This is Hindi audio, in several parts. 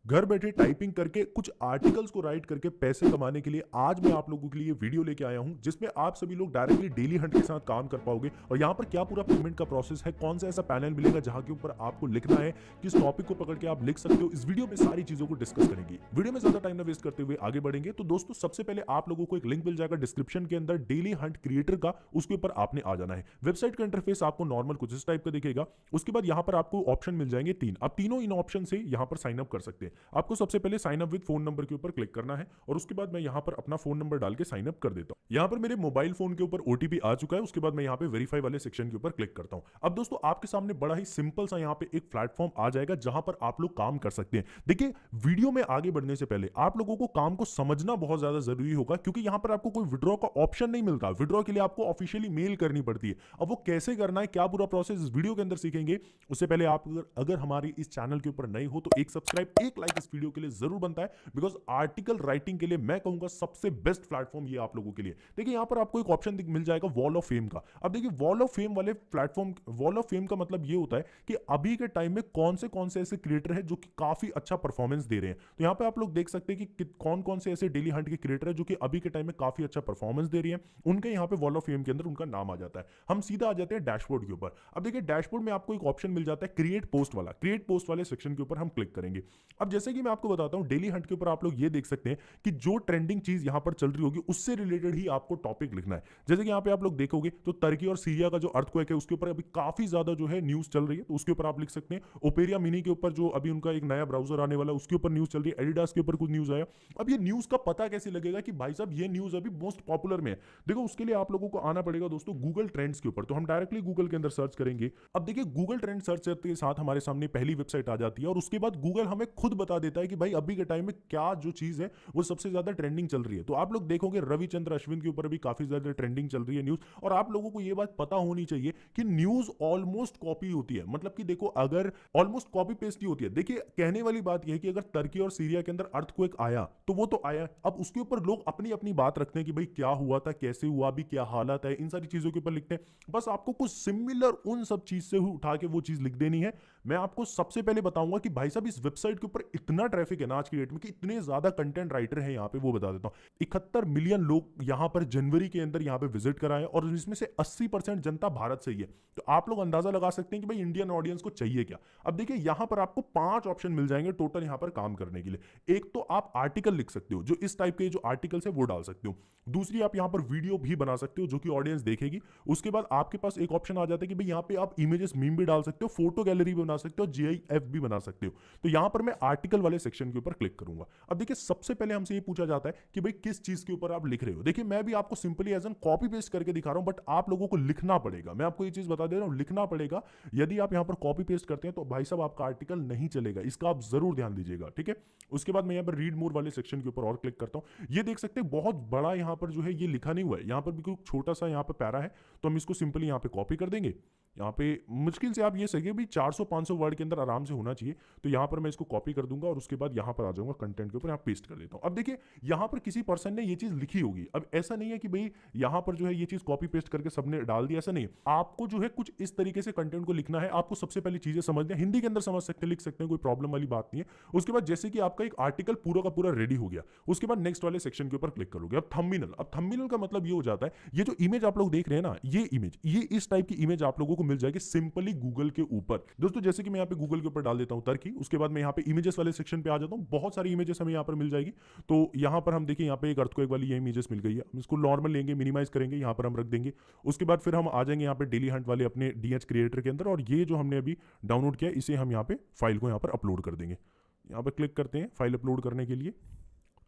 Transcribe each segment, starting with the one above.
घर बैठे टाइपिंग करके कुछ आर्टिकल्स को राइट करके पैसे कमाने के लिए आज मैं आप लोगों के लिए वीडियो लेके आया हूं, जिसमें आप सभी लोग डायरेक्टली डेली हंट के साथ काम कर पाओगे। और यहां पर क्या पूरा पेमेंट का प्रोसेस है, कौन सा ऐसा पैनल मिलेगा जहां के ऊपर आपको लिखना है, किस टॉपिक को पकड़ के आप लिख सकते हो। इस वीडियो में सारी चीजों को डिस्कस करेंगे। वीडियो में ज्यादा टाइम ना वेस्ट करते हुए आगे बढ़ेंगे। तो दोस्तों, सबसे पहले आप लोगों को एक लिंक मिल जाएगा डिस्क्रिप्शन के अंदर डेली हंट क्रिएटर का, उसके ऊपर आपने आ जाना है। वेबसाइट का इंटरफेस आपको नॉर्मल कुछ इस टाइप का दिखेगा। उसके बाद यहां पर आपको ऑप्शन मिल जाएंगे तीन। अब तीनों इन ऑप्शन से यहां पर साइन अप कर सकते हैं। आपको सबसे पहले sign up with phone number के ऊपर क्लिक करना है और उसके बाद मैं यहां पर अपना फोन नंबर डाल के साइन अप कर देता हूं। यहां पर मेरे मोबाइल फोन के ऊपर ओटीपी आ चुका है। उसके बाद मैं यहां पे वेरीफाई वाले सेक्शन के ऊपर क्लिक करता हूं। अब दोस्तों, आपके सामने बड़ा ही सिंपल सा यहां पे एक प्लेटफॉर्म आ जाएगा जहां पर आप लोग काम कर सकते हैं। देखिए, वीडियो में आगे बढ़ने से पहले आप लोगों को काम को समझना बहुत ज्यादा जरूरी होगा, क्योंकि यहां पर आपको कोई विड्रॉ का ऑप्शन नहीं मिलता। विड्रॉ के लिए आपको ऑफिशियली मेल करनी पड़ती है। अब वो कैसे करना है, क्या पूरा प्रोसेस इस वीडियो के अंदर सीखेंगे। उससे पहले आप अगर हमारी इस चैनल के ऊपर नए हो तो एक सब्सक्राइब, एक लाइक इस वीडियो के लिए जरूर बनता है, बिकॉज आर्टिकल राइटिंग के लिए मैं कहूंगा सबसे बेस्ट प्लेटफॉर्म ये आप लोगों के लिए। देखिए, यहां पर आपको एक ऑप्शन मिल जाएगा वॉल ऑफ फेम का। अब देखिए, वॉल ऑफ फेम वाले प्लेटफॉर्म, वॉल ऑफ फेम का मतलब ये होता है कि अभी के टाइम में कौन से ऐसे क्रिएटर हैं जो कि काफी अच्छा परफॉर्मेंस दे रहे हैं। तो यहां पे आप लोग देख सकते हैं कि कौन कौन से ऐसे डेली हंट के क्रिएटर है जो कि अभी के टाइम में काफी अच्छा परफॉर्मेंस दे रही है। उनके यहां पे वॉल ऑफ फेम के अंदर उनका नाम आ जाता है। हम सीधा आ जाते हैं डैशबोर्ड के ऊपर। अब देखिए, डैशबोर्ड में आपको एक ऑप्शन मिल जाता है क्रिएट पोस्ट वाला। क्रिएट पोस्ट वाले सेक्शन के ऊपर हम क्लिक करेंगे। अब जैसे कि मैं आपको बताता हूं, डेली हंट के ऊपर आप लोग ये देख सकते हैं कि जो ट्रेंडिंग चीज यहां पर चल रही होगी उससे रिलेटेड ही आपको टॉपिक लिखना है। जैसे कि यहां पे आप लोग देखोगे तो तुर्की और सीरिया का जो अर्थक्वेक है उसके ऊपर अभी काफी ज्यादा जो है न्यूज चल रही है, तो उसके ऊपर आप लिख सकते हैं। ओपेरिया मिनी के ऊपर जो अभी उनका एक नया ब्राउजर आने वाला है उसके ऊपर न्यूज चल रही है। एडिडास के ऊपर कुछ न्यूज आया। अब ये न्यूज का पता कैसे लगेगा कि भाई साहब ये न्यूज अभी मोस्ट पॉपुलर में है। देखो, उसके लिए आप लोगों को आना पड़ेगा दोस्तों गूगल ट्रेंड्स के ऊपर। तो हम डायरेक्टली गूगल के अंदर सर्च करेंगे। अब देखिए, गूगल ट्रेंड सर्च करते के साथ हमारे सामने पहली वेबसाइट आ जाती है और उसके बाद गूगल हमें खुद बता देता है कि भाई अभी के टाइम में क्या जो चीज है वो सबसे ज्यादा ट्रेंडिंग चल रही है। तो आप लोग देखोगे रविचंद्र अश्विन के ऊपर भी काफी ज्यादा ट्रेंडिंग चल रही है न्यूज। और आप लोगों को ये बात पता होनी चाहिए कि न्यूज ऑलमोस्ट कॉपी होती है। मतलब कि देखो, अगर ऑलमोस्ट कॉपी पेस्ट ही होती है। देखिए, कहने वाली बात यह है कि अगर तुर्की और सीरिया के अंदर अर्थक्वेक आया तो वो तो आया, अब उसके ऊपर लोग अपनी अपनी बात रखते हैं कि भाई क्या हुआ था, कैसे हुआ, अभी क्या हालत है, इन सारी चीजों के ऊपर लिखते हैं। बस आपको कुछ सिमिलर उन सब चीज से उठा के वो चीज लिख देनी है। मैं आपको सबसे पहले बताऊंगा कि भाई साहब इस वेबसाइट के ऊपर इतना ट्रैफिक है ना आज की डेट में कि इतने ज्यादा कंटेंट राइटर हैं यहाँ पे, वो बता देता हूँ। 71 मिलियन लोग यहाँ पर जनवरी के अंदर यहाँ पे विजिट कराए और इसमें से 80% जनता भारत से ही है। तो आप लोग अंदाजा लगा सकते हैं कि भाई इंडियन ऑडियंस को चाहिए क्या। अब देखिए, यहां पर आपको 5 ऑप्शन मिल जाएंगे टोटल यहां पर काम करने के लिए। एक तो आप आर्टिकल लिख सकते हो, जो इस टाइप के जो आर्टिकल्स है वो डाल सकते हो। दूसरी, आप यहां पर वीडियो भी बना सकते हो जो कि ऑडियंस देखेगी। उसके बाद आपके पास एक ऑप्शन आ जाता है कि भाई यहां पे आप इमेजेस मीम भी डाल सकते हो, फोटो गैलरी भी बना सकते हो, जीआईएफ भी बना सकते हो। तो यहां पर मैं आर्टिकल वाले सेक्शन के ऊपर क्लिक करूंगा। अब देखिए, सबसे पहले हमसे ये पूछा जाता है कि भाई किस चीज के ऊपर आप लिख रहे हो। देखिए, मैं भी आपको simply as an copy paste करके दिखा रहा हूं, बट आप लोगों को लिखना पड़ेगा। मैं आपको ये चीज बता दे रहा हूं, लिखना पड़ेगा। यदि आप यहां पर कॉपी पेस्ट करते हैं तो भाई साहब आपका आर्टिकल नहीं चलेगा, इसका आप जरूर ध्यान दीजिएगा, ठीक है। उसके बाद मैं यहां पर रीड मोर वाले सेक्शन के ऊपर और क्लिक करता हूं। ये देख सकते हैं बहुत बड़ा यहां पर जो है ये लिखा नहीं हुआ है, यहां पर भी कोई छोटा सा यहां पर पैरा है। तो हम इसको सिंपली यहां पे कॉपी कर देंगे। यहाँ पे मुश्किल से आप ये सही भी 400-500 वर्ड के अंदर आराम से होना चाहिए। तो यहाँ पर मैं इसको कॉपी कर दूंगा और उसके बाद यहाँ पर आ जाऊंगा कंटेंट के ऊपर, यहाँ पेस्ट कर देता हूँ। अब देखिए, यहाँ पर किसी पर्सन ने ये चीज लिखी होगी। अब ऐसा नहीं है कि भाई यहाँ पर जो है ये चीज कॉपी पेस्ट करके सबने डाल दिया, ऐसा नहीं है। आपको जो है कुछ इस तरीके से कंटेंट को लिखना है। आपको सबसे पहले चीजें समझना है, हिंदी के अंदर समझ सकते हैं, लिख सकते हैं, कोई प्रॉब्लम वाली बात नहीं है। उसके बाद जैसे कि आपका एक आर्टिकल पूरा का पूरा रेडी हो गया, उसके बाद नेक्स्ट वाले सेक्शन के ऊपर क्लिक करोगे। अब थंबनेल, अब थंबनेल का मतलब ये हो जाता है, ये जो इमेज आप लोग देख रहे हैं ना, ये इमेज, ये इस टाइप की इमेज आप लोगों को मिल जाएगी सिंपल गूगल के ऊपर। दोस्तों, जैसे कि मैं यहाँ पे गूगल के ऊपर डाल देता हूं तुर्की, उसके बाद मैं यहाँ पे इमेजेस वाले सेक्शन पे आ जाता हूं। बहुत सारी इमेजेस हमें यहाँ पर मिल जाएगी। तो यहाँ पर हम देखिए, यहाँ पे एक अर्थक्वेक वाली ये इमेजेस मिल गई है। हम इसको नॉर्मल लेंगे, मिनिमाइज करेंगे, यहाँ पर हम रख देंगे। उसके बाद फिर हम आ जाएंगे यहाँ पे डेली हंट वाले अपने डीएच क्रिएटर के अंदर, और ये जो हमने अभी डाउनलोड किया इसे हम यहाँ पे फाइल को यहाँ पर अपलोड कर देंगे। यहाँ पर क्लिक करते हैं फाइल अपलोड करने के लिए।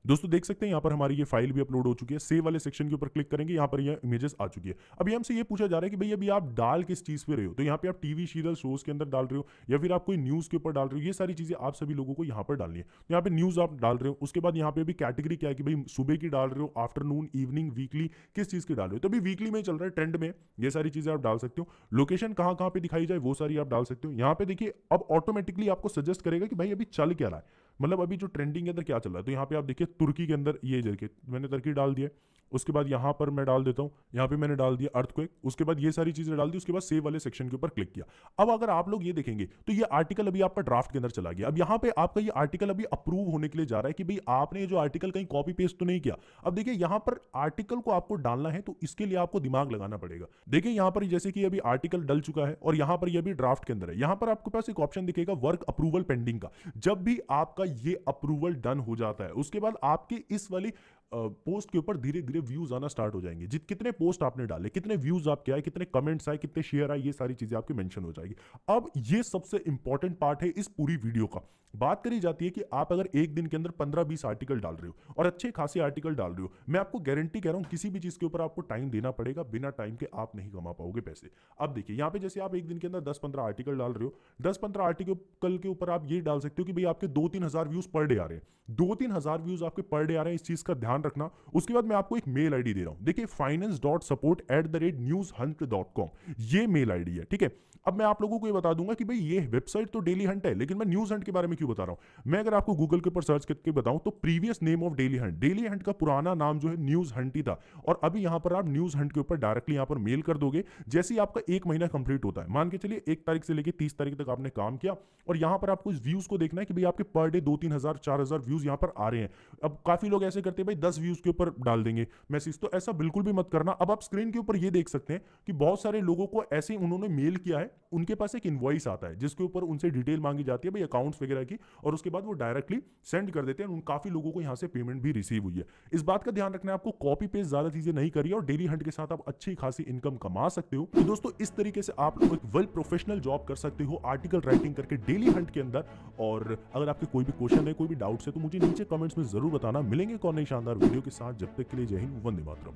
दोस्तों, देख सकते हैं यहाँ पर हमारी ये फाइल भी अपलोड हो चुकी है। सेव वाले सेक्शन के ऊपर क्लिक करेंगे, यहाँ पर ये इमेजेस आ चुकी है। अभी हमसे ये पूछा जा रहा है कि भाई अभी आप डाल किस चीज पे रहे हो। तो यहाँ पे आप टीवी सीरियल शोज के अंदर डाल रहे हो या फिर आप कोई न्यूज के ऊपर डाल रहे हो। ये सारी चीजें आप सभी लोगों को यहाँ पर डालनी है। तो यहाँ पे न्यूज आप डाल रहे हो। उसके बाद यहाँ पे भी कैटेगरी क्या है कि भाई सुबह की डाल रहे हो, आफ्टरनून, इवनिंग, वीकली, किस चीज की डाल रहे हो। तो अभी वीकली में चल रहा है, ट्रेंड में, ये सारी चीजें आप डाल सकते हो। लोकेशन कहाँ कहाँ पे दिखाई जाए वो सारी आप डाल सकते हो। यहाँ पे देखिए, अब ऑटोमेटिकली आपको सजेस्ट करेगा कि भाई अभी चल क्या रहा है, मतलब अभी जो ट्रेंडिंग के अंदर क्या चल रहा है। तो यहाँ पे आप देखिए तुर्की के अंदर ये देखिए मैंने तुर्की डाल दिया। उसके बाद यहाँ पर मैं डाल देता हूँ, यहाँ पे मैंने डाल दिया अर्थक्वेक, उसके बाद ये सारी चीजें डाल दी, उसके बाद सेव वाले सेक्शन के ऊपर क्लिक किया। अब अगर आप लोग ये देखेंगे तो ये आर्टिकल अभी आपका ड्राफ्ट के अंदर चला गया। अब यहाँ पे आपका ये आर्टिकल अभी अप्रूव होने के लिए जा रहा है कि भाई आपने ये जो आर्टिकल कहीं कॉपी पेस्ट तो नहीं किया। अब देखिए यहाँ पर आर्टिकल को आपको डालना है तो इसके लिए आपको दिमाग लगाना पड़ेगा। देखिए यहाँ पर जैसे कि अभी आर्टिकल डल चुका है और यहाँ पर ये अभी ड्राफ्ट के अंदर है। यहाँ पर आपके पास एक ऑप्शन दिखेगा वर्क अप्रूवल पेंडिंग का। जब भी आपका ये अप्रूवल डन हो जाता है उसके बाद आपकी इस वाली पोस्ट के ऊपर धीरे धीरे व्यूज आना स्टार्ट हो जाएंगे। कितने पोस्ट आपने डाले, कितने व्यूज आपके आए, कितने कमेंट्स आए, कितने शेयर आए, ये सारी चीजें आपकी मेंशन हो जाएगी। अब ये सबसे इंपॉर्टेंट पार्ट है इस पूरी वीडियो का। बात करी जाती है कि आप अगर एक दिन के अंदर 15-20 आर्टिकल डाल रहे हो और अच्छे खासे आर्टिकल डाल रहे हो, मैं आपको गारंटी कह रहा हूं किसी भी चीज के ऊपर आपको टाइम देना पड़ेगा, बिना टाइम के आप नहीं कमा पाओगे पैसे। अब देखिए यहाँ पे जैसे आप एक दिन के अंदर 10-15 आर्टिकल डाल रहे हो, 10-15 आर्टिकल के ऊपर आप ये डाल सकते हो कि भाई आपके 2-3 हजार व्यूज पर डे आ रहे हैं, 2-3 हजार व्यूज आपके पर डे आ रहे हैं, इस चीज का ध्यान रखना। उसके बाद मैं आपको एक मेल आईडी दे रहा हूं, देखिए finance.support@newshhunt.com, ये मेल आईडी है, ठीक है। अब मैं आप लोगों को ये बता दूंगा कि भाई ये वेबसाइट तो डेली हंट है, लेकिन मैं न्यूज हंट के बारे में क्यों बता रहा हूं। मैं अगर आपको गूगल के ऊपर सर्च करके बताऊं तो previous name of daily Hunt का पुराना नाम जो है न्यूज हंट ही था, और अभी यहां पर आप न्यूज हंट के ऊपर डायरेक्टली यहां पर मेल कर दोगे। जैसे ही आपका 1 महीना कंप्लीट होता है, मान के चलिए 1 तारीख से लेकर 30 तारीख तक आपने काम किया, और यहां पर आपको इस व्यूज को देखना है कि भाई आपके पर डे 2-3 हजार 4 हजार व्यूज यहां पर आ रहे हैं। अब काफी लोग ऐसे करते हैं भाई 10 व्यूज के ऊपर डाल देंगे मैसेज, तो ऐसा बिल्कुल भी मत करना। अब आप स्क्रीन के ऊपर ये देख सकते हैं कि बहुत सारे लोगों को ऐसे उन्होंने मेल किया है, उनके पास एक इनवॉइस आता है जिसके ऊपर उनसे डिटेल मांगी जाती है भाई अकाउंट्स वगैरह की, और उसके बाद वो डायरेक्टली सेंड कर देते हैं। उन काफी लोगों को यहां से पेमेंट भी रिसीव हुई है। इस बात का ध्यान रखना है, आपको कॉपी पेस्ट ज्यादा चीजें नहीं करिए और डेली हंट के साथ आप अच्छी खासी इनकम कमा सकते हो। तो दोस्तों इस तरीके से आप एक वेल प्रोफेशनल जॉब कर सकते हो आर्टिकल राइटिंग करके डेली हंट के अंदर। और अगर आपके कोई भी क्वेश्चन है, कोई भी डाउट्स है, तो मुझे नीचे कमेंट्स में जरूर बताना। मिलेंगे कौन नई शानदार वीडियो के साथ, जब तक के लिए जय हिंद, वंदे मातरम।